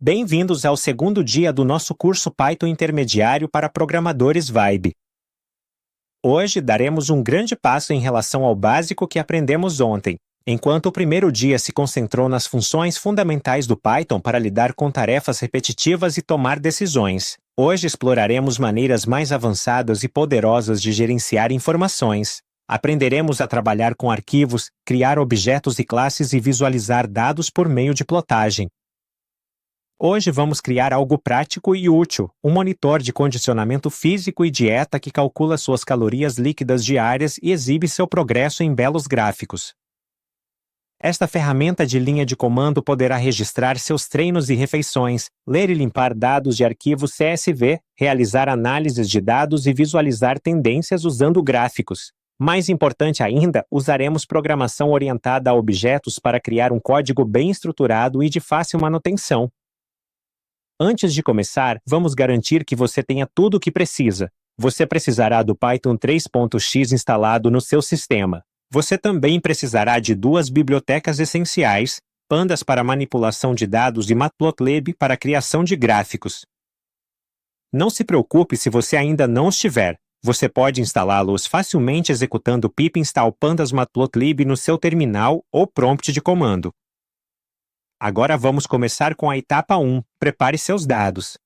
Bem-vindos ao segundo dia do nosso curso Python Intermediário para Programadores Vibe. Hoje daremos um grande passo em relação ao básico que aprendemos ontem, enquanto o primeiro dia se concentrou nas funções fundamentais do Python para lidar com tarefas repetitivas e tomar decisões. Hoje exploraremos maneiras mais avançadas e poderosas de gerenciar informações. Aprenderemos a trabalhar com arquivos, criar objetos e classes e visualizar dados por meio de plotagem. Hoje vamos criar algo prático e útil, um monitor de condicionamento físico e dieta que calcula suas calorias líquidas diárias e exibe seu progresso em belos gráficos. Esta ferramenta de linha de comando poderá registrar seus treinos e refeições, ler e limpar dados de arquivos CSV, realizar análises de dados e visualizar tendências usando gráficos. Mais importante ainda, usaremos programação orientada a objetos para criar um código bem estruturado e de fácil manutenção. Antes de começar, vamos garantir que você tenha tudo o que precisa. Você precisará do Python 3.x instalado no seu sistema. Você também precisará de duas bibliotecas essenciais, Pandas para manipulação de dados e Matplotlib para criação de gráficos. Não se preocupe se você ainda não os tiver. Você pode instalá-los facilmente executando pip install pandas matplotlib no seu terminal ou prompt de comando. Agora vamos começar com a etapa 1. Prepare seus dados.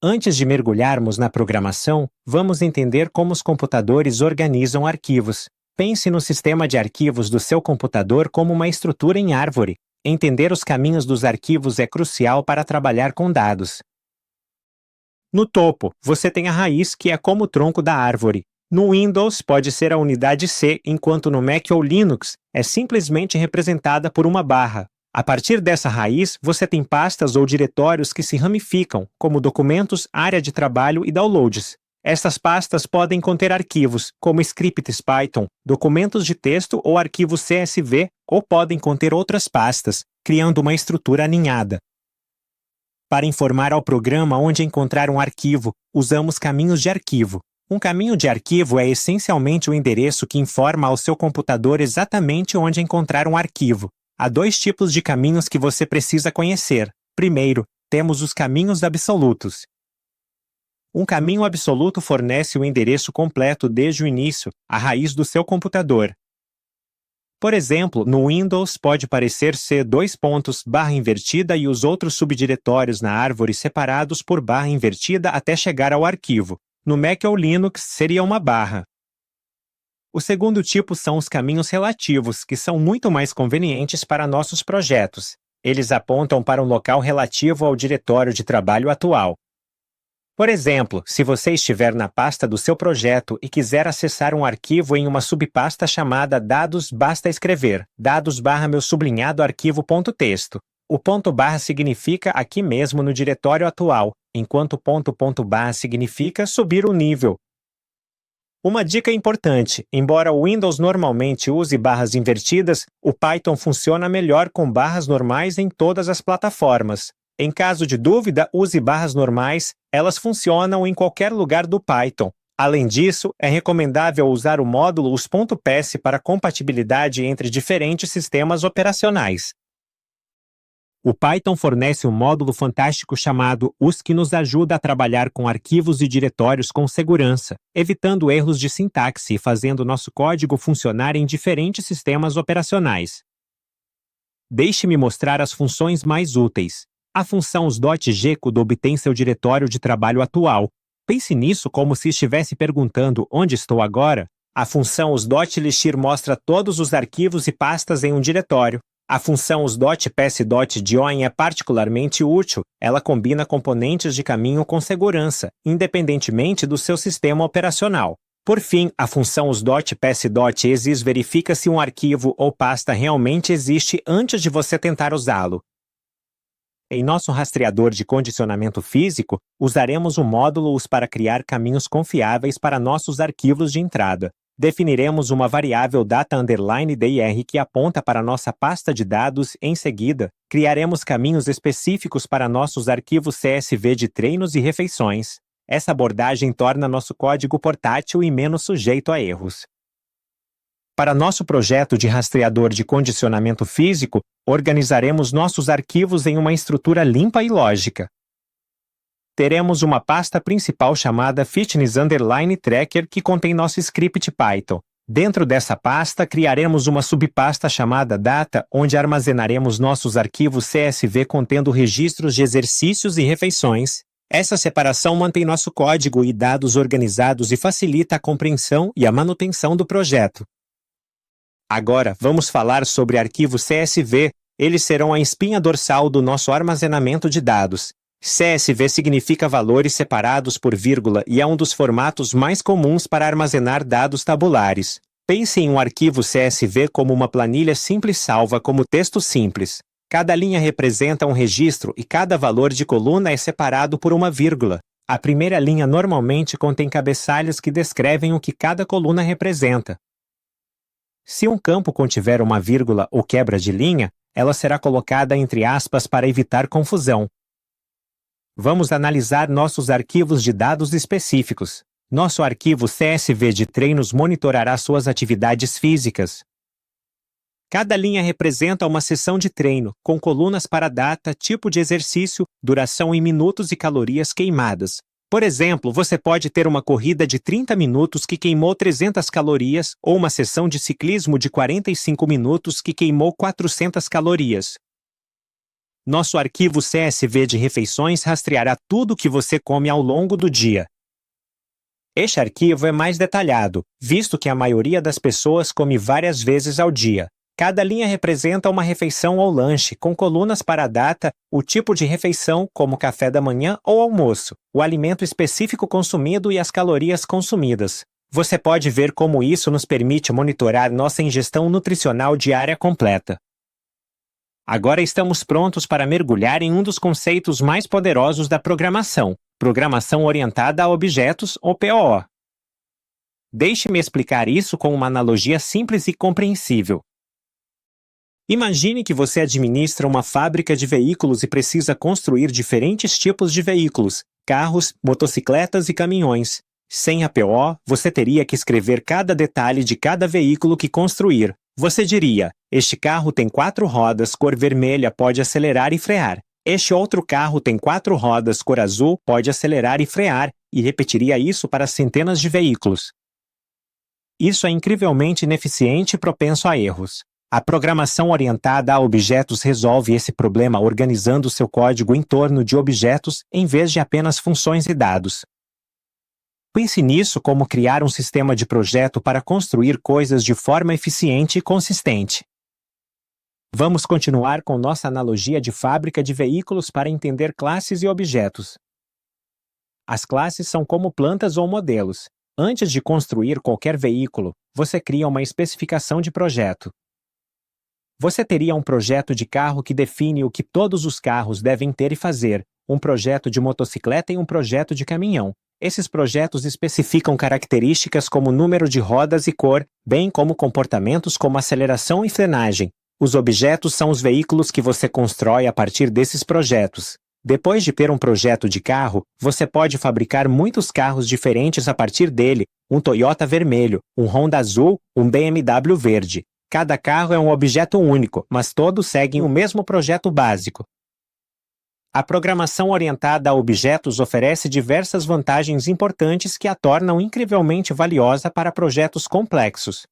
Antes de mergulharmos na programação, vamos entender como os computadores organizam arquivos. Pense no sistema de arquivos do seu computador como uma estrutura em árvore. Entender os caminhos dos arquivos é crucial para trabalhar com dados. No topo, você tem a raiz, que é como o tronco da árvore. No Windows, pode ser a unidade C, enquanto no Mac ou Linux, é simplesmente representada por uma barra. A partir dessa raiz, você tem pastas ou diretórios que se ramificam, como documentos, área de trabalho e downloads. Estas pastas podem conter arquivos, como scripts Python, documentos de texto ou arquivos CSV, ou podem conter outras pastas, criando uma estrutura aninhada. Para informar ao programa onde encontrar um arquivo, usamos caminhos de arquivo. Um caminho de arquivo é essencialmente o endereço que informa ao seu computador exatamente onde encontrar um arquivo. Há dois tipos de caminhos que você precisa conhecer. Primeiro, temos os caminhos absolutos. Um caminho absoluto fornece o endereço completo desde o início, a raiz do seu computador. Por exemplo, no Windows pode parecer ser barra invertida e os outros subdiretórios na árvore separados por barra invertida até chegar ao arquivo. No Mac ou Linux seria uma barra. O segundo tipo são os caminhos relativos, que são muito mais convenientes para nossos projetos. Eles apontam para um local relativo ao diretório de trabalho atual. Por exemplo, se você estiver na pasta do seu projeto e quiser acessar um arquivo em uma subpasta chamada dados, basta escrever dados barra meu sublinhado arquivo.texto. O ponto barra significa aqui mesmo no diretório atual, enquanto ponto barra significa subir o nível. Uma dica importante: embora o Windows normalmente use barras invertidas, o Python funciona melhor com barras normais em todas as plataformas. Em caso de dúvida, use barras normais, elas funcionam em qualquer lugar do Python. Além disso, é recomendável usar o módulo us.ps para compatibilidade entre diferentes sistemas operacionais. O Python fornece um módulo fantástico chamado us que nos ajuda a trabalhar com arquivos e diretórios com segurança, evitando erros de sintaxe e fazendo nosso código funcionar em diferentes sistemas operacionais. Deixe-me mostrar as funções mais úteis. A função us.gcod obtém seu diretório de trabalho atual. Pense nisso como se estivesse perguntando onde estou agora. A função us.listir mostra todos os arquivos e pastas em um diretório. A função us.ps.join é particularmente útil. Ela combina componentes de caminho com segurança, independentemente do seu sistema operacional. Por fim, a função us.ps.exist verifica se um arquivo ou pasta realmente existe antes de você tentar usá-lo. Em nosso rastreador de condicionamento físico, usaremos o módulo us para criar caminhos confiáveis para nossos arquivos de entrada. Definiremos uma variável data_dir que aponta para nossa pasta de dados. Em seguida, criaremos caminhos específicos para nossos arquivos CSV de treinos e refeições. Essa abordagem torna nosso código portátil e menos sujeito a erros. Para nosso projeto de rastreador de condicionamento físico, organizaremos nossos arquivos em uma estrutura limpa e lógica. Teremos uma pasta principal chamada Fitness_Tracker que contém nosso script Python. Dentro dessa pasta, criaremos uma subpasta chamada Data, onde armazenaremos nossos arquivos CSV contendo registros de exercícios e refeições. Essa separação mantém nosso código e dados organizados e facilita a compreensão e a manutenção do projeto. Agora, vamos falar sobre arquivos CSV. Eles serão a espinha dorsal do nosso armazenamento de dados. CSV significa valores separados por vírgula e é um dos formatos mais comuns para armazenar dados tabulares. Pense em um arquivo CSV como uma planilha simples salva como texto simples. Cada linha representa um registro e cada valor de coluna é separado por uma vírgula. A primeira linha normalmente contém cabeçalhos que descrevem o que cada coluna representa. Se um campo contiver uma vírgula ou quebra de linha, ela será colocada entre aspas para evitar confusão. Vamos analisar nossos arquivos de dados específicos. Nosso arquivo CSV de treinos monitorará suas atividades físicas. Cada linha representa uma sessão de treino, com colunas para data, tipo de exercício, duração em minutos e calorias queimadas. Por exemplo, você pode ter uma corrida de 30 minutos que queimou 300 calorias ou uma sessão de ciclismo de 45 minutos que queimou 400 calorias. Nosso arquivo CSV de refeições rastreará tudo o que você come ao longo do dia. Este arquivo é mais detalhado, visto que a maioria das pessoas come várias vezes ao dia. Cada linha representa uma refeição ou lanche, com colunas para a data, o tipo de refeição, como café da manhã ou almoço, o alimento específico consumido e as calorias consumidas. Você pode ver como isso nos permite monitorar nossa ingestão nutricional diária completa. Agora estamos prontos para mergulhar em um dos conceitos mais poderosos da programação, Programação Orientada a Objetos, ou POO. Deixe-me explicar isso com uma analogia simples e compreensível. Imagine que você administra uma fábrica de veículos e precisa construir diferentes tipos de veículos, carros, motocicletas e caminhões. Sem a PO, você teria que escrever cada detalhe de cada veículo que construir. Você diria, este carro tem 4 rodas cor vermelha, pode acelerar e frear. Este outro carro tem 4 rodas cor azul, pode acelerar e frear, e repetiria isso para centenas de veículos. Isso é incrivelmente ineficiente e propenso a erros. A programação orientada a objetos resolve esse problema organizando seu código em torno de objetos em vez de apenas funções e dados. Pense nisso como criar um sistema de projeto para construir coisas de forma eficiente e consistente. Vamos continuar com nossa analogia de fábrica de veículos para entender classes e objetos. As classes são como plantas ou modelos. Antes de construir qualquer veículo, você cria uma especificação de projeto. Você teria um projeto de carro que define o que todos os carros devem ter e fazer, um projeto de motocicleta e um projeto de caminhão. Esses projetos especificam características como número de rodas e cor, bem como comportamentos como aceleração e frenagem. Os objetos são os veículos que você constrói a partir desses projetos. Depois de ter um projeto de carro, você pode fabricar muitos carros diferentes a partir dele, um Toyota vermelho, um Honda azul, um BMW verde. Cada carro é um objeto único, mas todos seguem o mesmo projeto básico. A programação orientada a objetos oferece diversas vantagens importantes que a tornam incrivelmente valiosa para projetos complexos.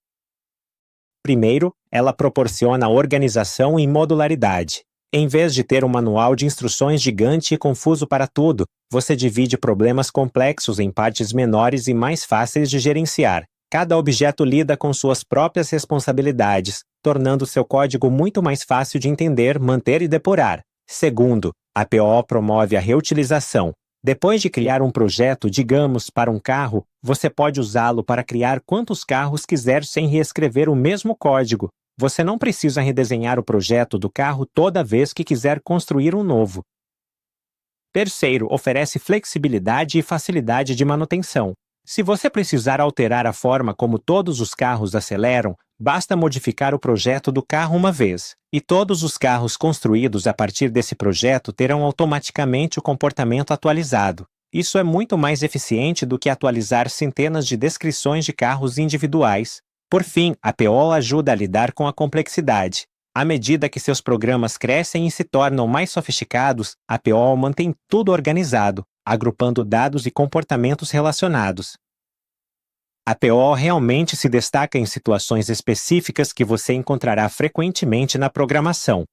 Primeiro, ela proporciona organização e modularidade. Em vez de ter um manual de instruções gigante e confuso para tudo, você divide problemas complexos em partes menores e mais fáceis de gerenciar. Cada objeto lida com suas próprias responsabilidades, tornando seu código muito mais fácil de entender, manter e depurar. Segundo, a PO promove a reutilização. Depois de criar um projeto, digamos, para um carro, você pode usá-lo para criar quantos carros quiser sem reescrever o mesmo código. Você não precisa redesenhar o projeto do carro toda vez que quiser construir um novo. Terceiro, oferece flexibilidade e facilidade de manutenção. Se você precisar alterar a forma como todos os carros aceleram, basta modificar o projeto do carro uma vez, e todos os carros construídos a partir desse projeto terão automaticamente o comportamento atualizado. Isso é muito mais eficiente do que atualizar centenas de descrições de carros individuais. Por fim, a PO ajuda a lidar com a complexidade. À medida que seus programas crescem e se tornam mais sofisticados, a PO mantém tudo organizado, agrupando dados e comportamentos relacionados. A PO realmente se destaca em situações específicas que você encontrará frequentemente na programação.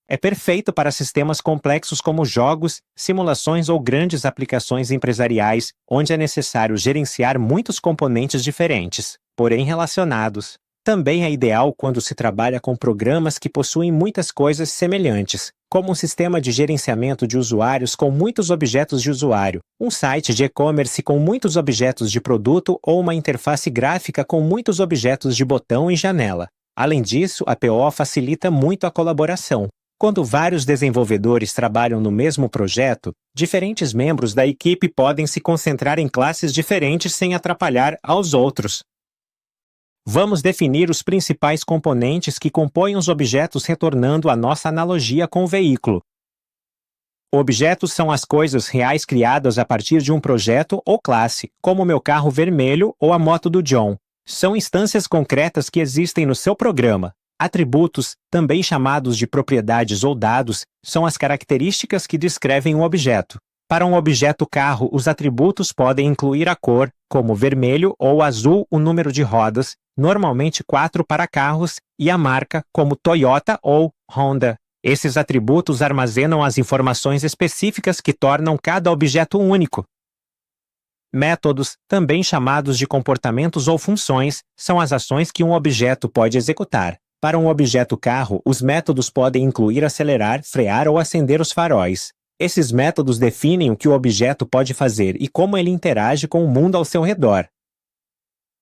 É perfeito para sistemas complexos como jogos, simulações ou grandes aplicações empresariais, onde é necessário gerenciar muitos componentes diferentes, porém relacionados. Também é ideal quando se trabalha com programas que possuem muitas coisas semelhantes, como um sistema de gerenciamento de usuários com muitos objetos de usuário, um site de e-commerce com muitos objetos de produto ou uma interface gráfica com muitos objetos de botão e janela. Além disso, a PO facilita muito a colaboração. Quando vários desenvolvedores trabalham no mesmo projeto, diferentes membros da equipe podem se concentrar em classes diferentes sem atrapalhar aos outros. Vamos definir os principais componentes que compõem os objetos retornando à nossa analogia com o veículo. Objetos são as coisas reais criadas a partir de um projeto ou classe, como o meu carro vermelho ou a moto do John. São instâncias concretas que existem no seu programa. Atributos, também chamados de propriedades ou dados, são as características que descrevem um objeto. Para um objeto carro, os atributos podem incluir a cor, como vermelho ou azul, o número de rodas, normalmente 4 para carros, e a marca, como Toyota ou Honda. Esses atributos armazenam as informações específicas que tornam cada objeto único. Métodos, também chamados de comportamentos ou funções, são as ações que um objeto pode executar. Para um objeto carro, os métodos podem incluir acelerar, frear ou acender os faróis. Esses métodos definem o que o objeto pode fazer e como ele interage com o mundo ao seu redor.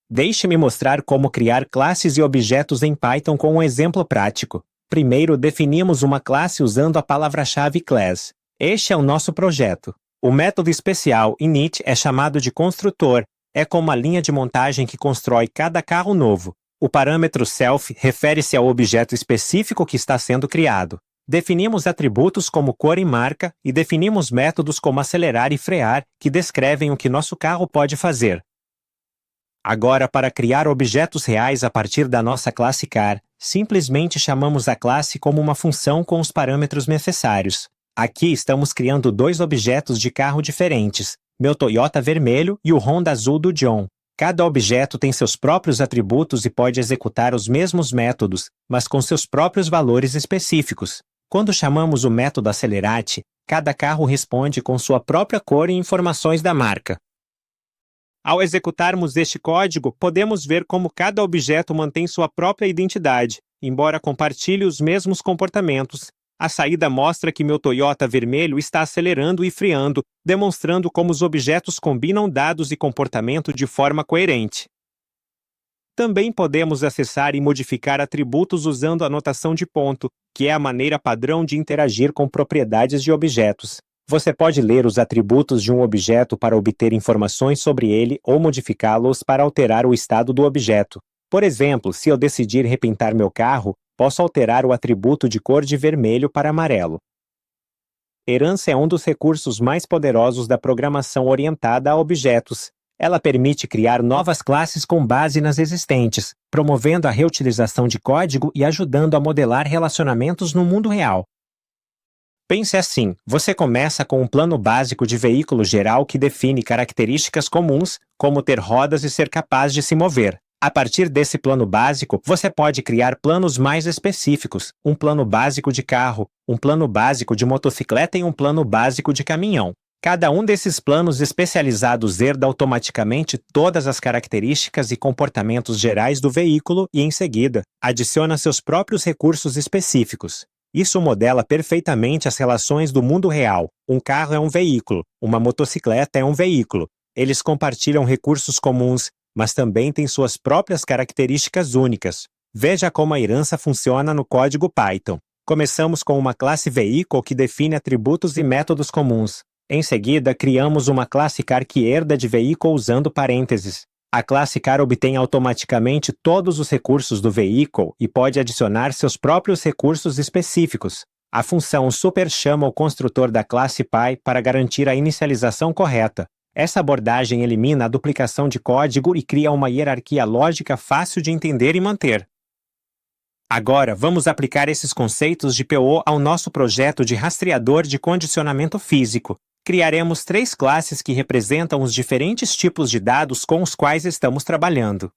Deixe-me mostrar como criar classes e objetos em Python com um exemplo prático. Primeiro, definimos uma classe usando a palavra-chave class. Este é o nosso projeto. O método especial init é chamado de construtor. É como a linha de montagem que constrói cada carro novo. O parâmetro self refere-se ao objeto específico que está sendo criado. Definimos atributos como cor e marca e definimos métodos como acelerar e frear, que descrevem o que nosso carro pode fazer. Agora, para criar objetos reais a partir da nossa classe car, simplesmente chamamos a classe como uma função com os parâmetros necessários. Aqui estamos criando dois objetos de carro diferentes, meu Toyota vermelho e o Honda azul do John. Cada objeto tem seus próprios atributos e pode executar os mesmos métodos, mas com seus próprios valores específicos. Quando chamamos o método accelerate, cada carro responde com sua própria cor e informações da marca. Ao executarmos este código, podemos ver como cada objeto mantém sua própria identidade, embora compartilhe os mesmos comportamentos. A saída mostra que meu Toyota vermelho está acelerando e freando, demonstrando como os objetos combinam dados e comportamento de forma coerente. Também podemos acessar e modificar atributos usando a notação de ponto, que é a maneira padrão de interagir com propriedades de objetos. Você pode ler os atributos de um objeto para obter informações sobre ele ou modificá-los para alterar o estado do objeto. Por exemplo, se eu decidir repintar meu carro, posso alterar o atributo de cor de vermelho para amarelo. Herança é um dos recursos mais poderosos da programação orientada a objetos. Ela permite criar novas classes com base nas existentes, promovendo a reutilização de código e ajudando a modelar relacionamentos no mundo real. Pense assim, você começa com um plano básico de veículo geral que define características comuns, como ter rodas e ser capaz de se mover. A partir desse plano básico, você pode criar planos mais específicos, um plano básico de carro, um plano básico de motocicleta e um plano básico de caminhão. Cada um desses planos especializados herda automaticamente todas as características e comportamentos gerais do veículo e, em seguida, adiciona seus próprios recursos específicos. Isso modela perfeitamente as relações do mundo real. Um carro é um veículo, uma motocicleta é um veículo. Eles compartilham recursos comuns, mas também têm suas próprias características únicas. Veja como a herança funciona no código Python. Começamos com uma classe vehicle que define atributos e métodos comuns. Em seguida, criamos uma classe car que herda de vehicle usando parênteses. A classe car obtém automaticamente todos os recursos do vehicle e pode adicionar seus próprios recursos específicos. A função super chama o construtor da classe py para garantir a inicialização correta. Essa abordagem elimina a duplicação de código e cria uma hierarquia lógica fácil de entender e manter. Agora, vamos aplicar esses conceitos de PO ao nosso projeto de rastreador de condicionamento físico. Criaremos 3 classes que representam os diferentes tipos de dados com os quais estamos trabalhando.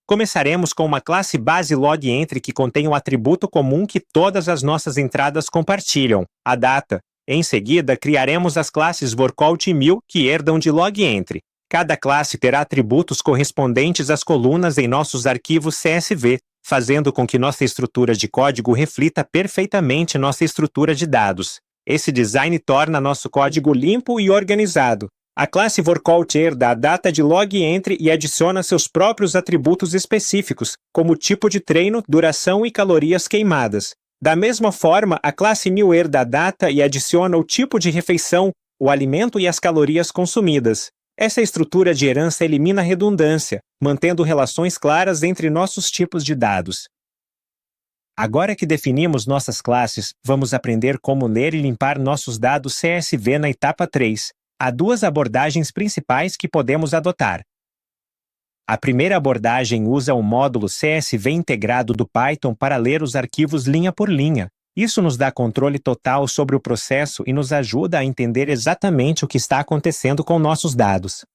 Começaremos com uma classe base LogEntry que contém o atributo comum que todas as nossas entradas compartilham, a data. Em seguida, criaremos as classes workout e mil que herdam de LogEntry. Cada classe terá atributos correspondentes às colunas em nossos arquivos CSV, fazendo com que nossa estrutura de código reflita perfeitamente nossa estrutura de dados. Esse design torna nosso código limpo e organizado. A classe workout herda a data de LogEntry e adiciona seus próprios atributos específicos, como tipo de treino, duração e calorias queimadas. Da mesma forma, a classe mil herda a data e adiciona o tipo de refeição, o alimento e as calorias consumidas. Essa estrutura de herança elimina a redundância, mantendo relações claras entre nossos tipos de dados. Agora que definimos nossas classes, vamos aprender como ler e limpar nossos dados CSV na etapa 3. Há 2 abordagens principais que podemos adotar. A primeira abordagem usa o módulo CSV integrado do Python para ler os arquivos linha por linha. Isso nos dá controle total sobre o processo e nos ajuda a entender exatamente o que está acontecendo com nossos dados.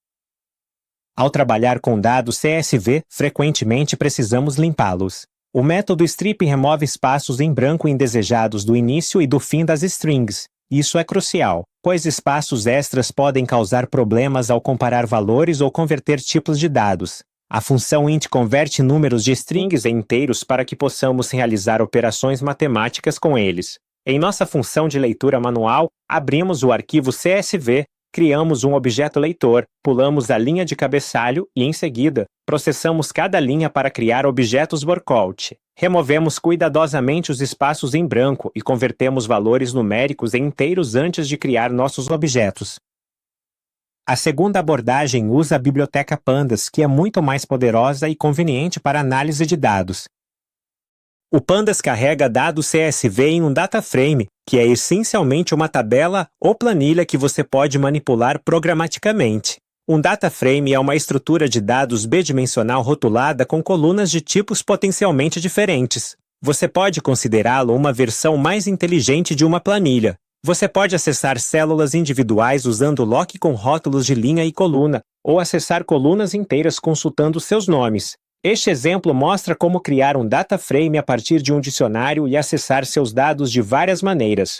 Ao trabalhar com dados CSV, frequentemente precisamos limpá-los. O método strip remove espaços em branco indesejados do início e do fim das strings. Isso é crucial, pois espaços extras podem causar problemas ao comparar valores ou converter tipos de dados. A função int converte números de strings em inteiros para que possamos realizar operações matemáticas com eles. Em nossa função de leitura manual, abrimos o arquivo CSV, criamos um objeto leitor, pulamos a linha de cabeçalho e, em seguida, processamos cada linha para criar objetos workout. Removemos cuidadosamente os espaços em branco e convertemos valores numéricos em inteiros antes de criar nossos objetos. A segunda abordagem usa a biblioteca Pandas, que é muito mais poderosa e conveniente para análise de dados. O Pandas carrega dados CSV em um data frame, que é essencialmente uma tabela ou planilha que você pode manipular programaticamente. Um data frame é uma estrutura de dados bidimensional rotulada com colunas de tipos potencialmente diferentes. Você pode considerá-lo uma versão mais inteligente de uma planilha. Você pode acessar células individuais usando lock com rótulos de linha e coluna, ou acessar colunas inteiras consultando seus nomes. Este exemplo mostra como criar um data frame a partir de um dicionário e acessar seus dados de várias maneiras.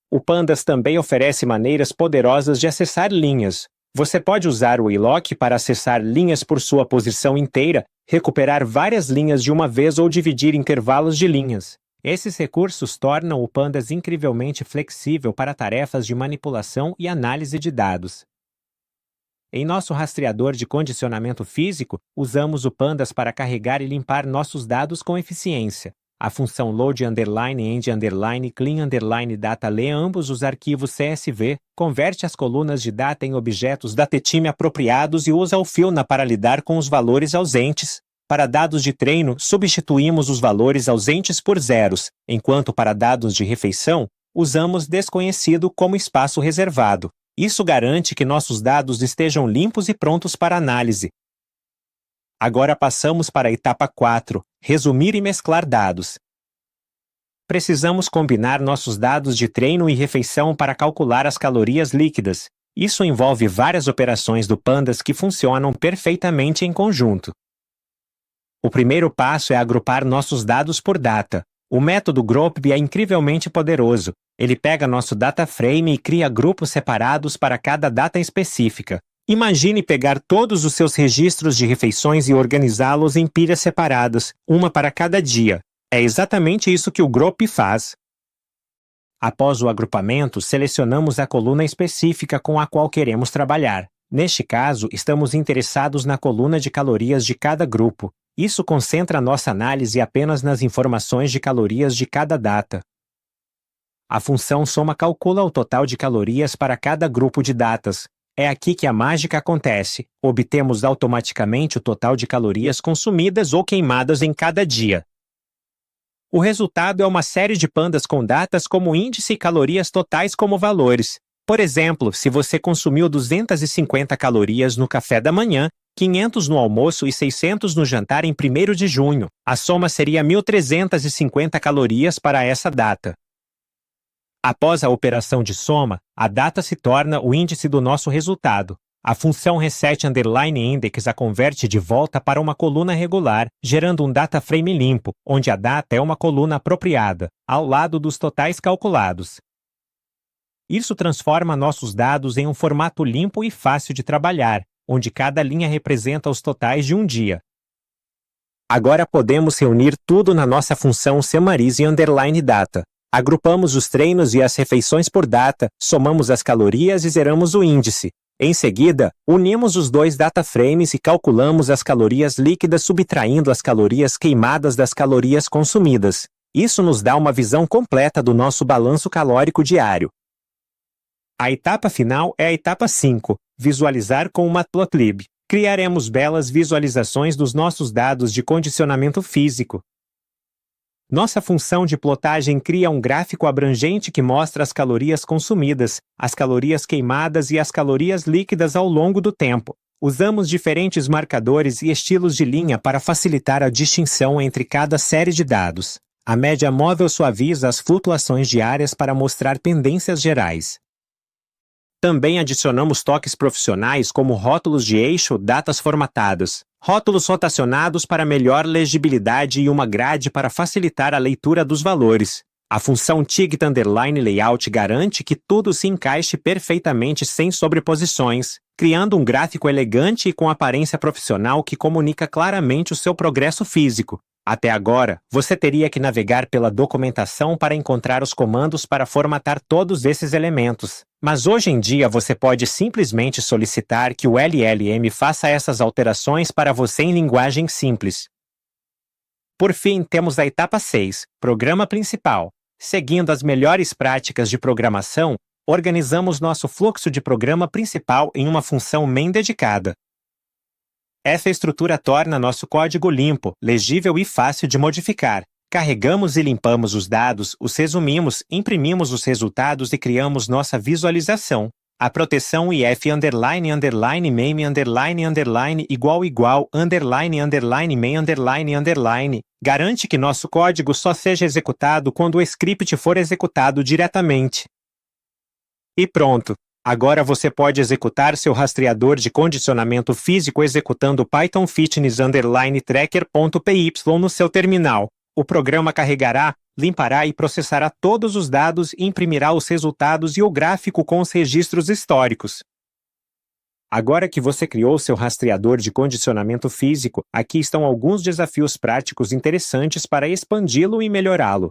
O Pandas também oferece maneiras poderosas de acessar linhas. Você pode usar o iLock para acessar linhas por sua posição inteira, recuperar várias linhas de uma vez ou dividir intervalos de linhas. Esses recursos tornam o Pandas incrivelmente flexível para tarefas de manipulação e análise de dados. Em nosso rastreador de condicionamento físico, usamos o Pandas para carregar e limpar nossos dados com eficiência. A função load_end_clean_data lê ambos os arquivos CSV, converte as colunas de data em objetos datetime apropriados e usa o FILNA para lidar com os valores ausentes. Para dados de treino, substituímos os valores ausentes por zeros, enquanto para dados de refeição, usamos desconhecido como espaço reservado. Isso garante que nossos dados estejam limpos e prontos para análise. Agora passamos para a etapa 4, resumir e mesclar dados. Precisamos combinar nossos dados de treino e refeição para calcular as calorias líquidas. Isso envolve várias operações do Pandas que funcionam perfeitamente em conjunto. O primeiro passo é agrupar nossos dados por data. O método group é incrivelmente poderoso. Ele pega nosso data frame e cria grupos separados para cada data específica. Imagine pegar todos os seus registros de refeições e organizá-los em pilhas separadas, uma para cada dia. É exatamente isso que o group faz. Após o agrupamento, selecionamos a coluna específica com a qual queremos trabalhar. Neste caso, estamos interessados na coluna de calorias de cada grupo. Isso concentra nossa análise apenas nas informações de calorias de cada data. A função soma calcula o total de calorias para cada grupo de datas. É aqui que a mágica acontece. Obtemos automaticamente o total de calorias consumidas ou queimadas em cada dia. O resultado é uma série de pandas com datas como índice e calorias totais como valores. Por exemplo, se você consumiu 250 calorias no café da manhã, 500 no almoço e 600 no jantar em 1º de junho, a soma seria 1.350 calorias para essa data. Após a operação de soma, a data se torna o índice do nosso resultado. A função reset_index a converte de volta para uma coluna regular, gerando um data frame limpo, onde a data é uma coluna apropriada, ao lado dos totais calculados. Isso transforma nossos dados em um formato limpo e fácil de trabalhar, onde cada linha representa os totais de um dia. Agora podemos reunir tudo na nossa função summarize_data. Agrupamos os treinos e as refeições por data, somamos as calorias e zeramos o índice. Em seguida, unimos os dois data frames e calculamos as calorias líquidas subtraindo as calorias queimadas das calorias consumidas. Isso nos dá uma visão completa do nosso balanço calórico diário. A etapa final é a etapa 5, visualizar com o Matplotlib. Criaremos belas visualizações dos nossos dados de condicionamento físico. Nossa função de plotagem cria um gráfico abrangente que mostra as calorias consumidas, as calorias queimadas e as calorias líquidas ao longo do tempo. Usamos diferentes marcadores e estilos de linha para facilitar a distinção entre cada série de dados. A média móvel suaviza as flutuações diárias para mostrar pendências gerais. Também adicionamos toques profissionais como rótulos de eixo, datas formatadas, rótulos rotacionados para melhor legibilidade e uma grade para facilitar a leitura dos valores. A função Ticket_Layout garante que tudo se encaixe perfeitamente sem sobreposições, criando um gráfico elegante e com aparência profissional que comunica claramente o seu progresso físico. Até agora, você teria que navegar pela documentação para encontrar os comandos para formatar todos esses elementos. Mas hoje em dia você pode simplesmente solicitar que o LLM faça essas alterações para você em linguagem simples. Por fim, temos a etapa 6, Programa Principal. Seguindo as melhores práticas de programação, organizamos nosso fluxo de programa principal em uma função main dedicada. Essa estrutura torna nosso código limpo, legível e fácil de modificar. Carregamos e limpamos os dados, os resumimos, imprimimos os resultados e criamos nossa visualização. A proteção if__main__main_main_ garante que nosso código só seja executado quando o script for executado diretamente. E pronto! Agora você pode executar seu rastreador de condicionamento físico executando Python Fitness_Tracker.py no seu terminal. O programa carregará, limpará e processará todos os dados e imprimirá os resultados e o gráfico com os registros históricos. Agora que você criou seu rastreador de condicionamento físico, aqui estão alguns desafios práticos interessantes para expandi-lo e melhorá-lo.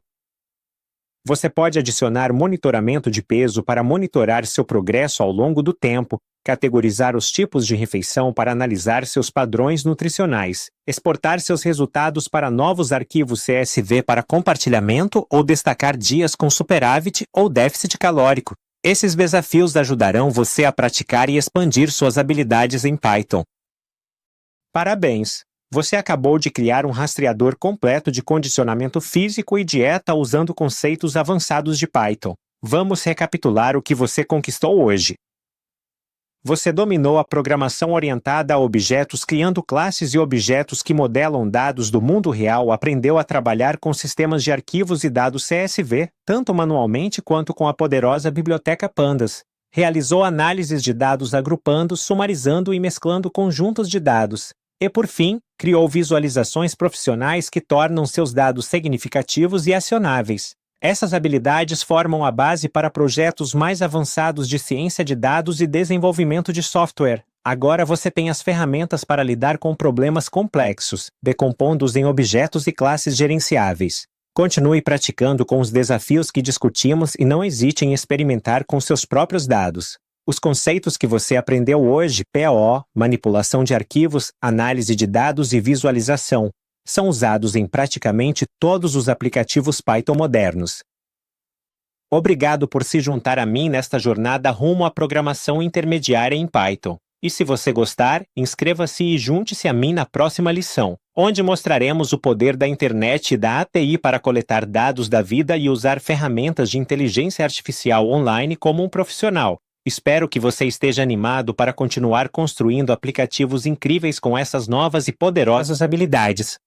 Você pode adicionar monitoramento de peso para monitorar seu progresso ao longo do tempo, categorizar os tipos de refeição para analisar seus padrões nutricionais, exportar seus resultados para novos arquivos CSV para compartilhamento ou destacar dias com superávit ou déficit calórico. Esses desafios ajudarão você a praticar e expandir suas habilidades em Python. Parabéns! Você acabou de criar um rastreador completo de condicionamento físico e dieta usando conceitos avançados de Python. Vamos recapitular o que você conquistou hoje. Você dominou a programação orientada a objetos criando classes e objetos que modelam dados do mundo real, aprendeu a trabalhar com sistemas de arquivos e dados CSV, tanto manualmente quanto com a poderosa biblioteca Pandas. Realizou análises de dados agrupando, sumarizando e mesclando conjuntos de dados. E, por fim, criou visualizações profissionais que tornam seus dados significativos e acionáveis. Essas habilidades formam a base para projetos mais avançados de ciência de dados e desenvolvimento de software. Agora você tem as ferramentas para lidar com problemas complexos, decompondo-os em objetos e classes gerenciáveis. Continue praticando com os desafios que discutimos e não hesite em experimentar com seus próprios dados. Os conceitos que você aprendeu hoje, PO, manipulação de arquivos, análise de dados e visualização, são usados em praticamente todos os aplicativos Python modernos. Obrigado por se juntar a mim nesta jornada rumo à programação intermediária em Python. E se você gostar, inscreva-se e junte-se a mim na próxima lição, onde mostraremos o poder da internet e da API para coletar dados da vida e usar ferramentas de inteligência artificial online como um profissional. Espero que você esteja animado para continuar construindo aplicativos incríveis com essas novas e poderosas habilidades.